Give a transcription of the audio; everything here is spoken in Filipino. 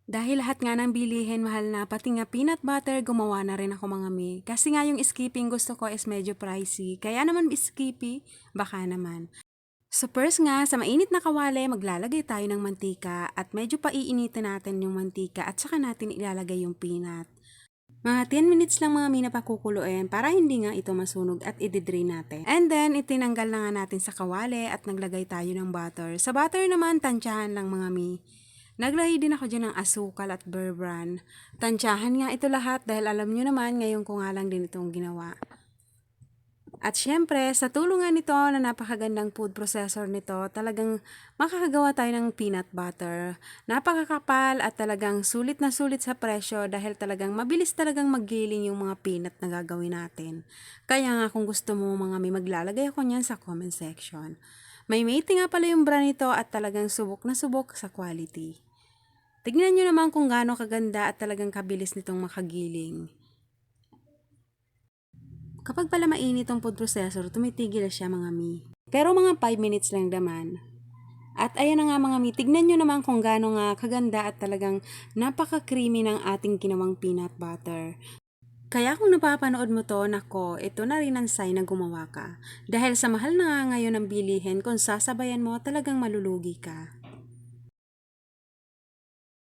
Dahil lahat nga ng bilihin mahal na, pati nga peanut butter, gumawa na rin ako mga mi. Kasi nga yung skipping gusto ko is medyo pricey. Kaya naman skippy, baka naman. So first nga, sa mainit na kawali, maglalagay tayo ng mantika at medyo paiinitin natin yung mantika at saka natin ilalagay yung peanut. Mga 10 minutes lang mga mina pakukuluin para hindi nga ito masunog at i-drain natin. And then, itinanggal na nga natin sa kawali at naglagay tayo ng butter. Sa butter naman, tansyahan lang mga mi. Naglagay din ako dyan ng asukal at beurre bran. Tansyahan nga ito lahat dahil alam nyo naman ngayon ko nga lang din itong ginawa. At syempre, sa tulungan nito na napakagandang food processor nito, talagang makakagawa tayo ng peanut butter. Napakakapal at talagang sulit na sulit sa presyo dahil talagang mabilis talagang maggiling yung mga peanut na gagawin natin. Kaya nga kung gusto mo mga may maglalagay ako niyan sa comment section. May mate nga pala yung brand nito at talagang subok na subok sa quality. Tignan nyo naman kung gaano kaganda at talagang kabilis nitong makagiling. Kapag pala mainit ang food processor, tumitigil siya mga mi. Pero mga 5 minutes lang naman. At ayan na nga mga mi, tignan nyo naman kung gaano nga kaganda at talagang napaka-creamy ng ating ginawang peanut butter. Kaya kung napapanood mo to, nako, ito na rin ang sign na gumawa ka. Dahil sa mahal na nga ngayon ang bilihin, kung sasabayan mo, talagang malulugi ka.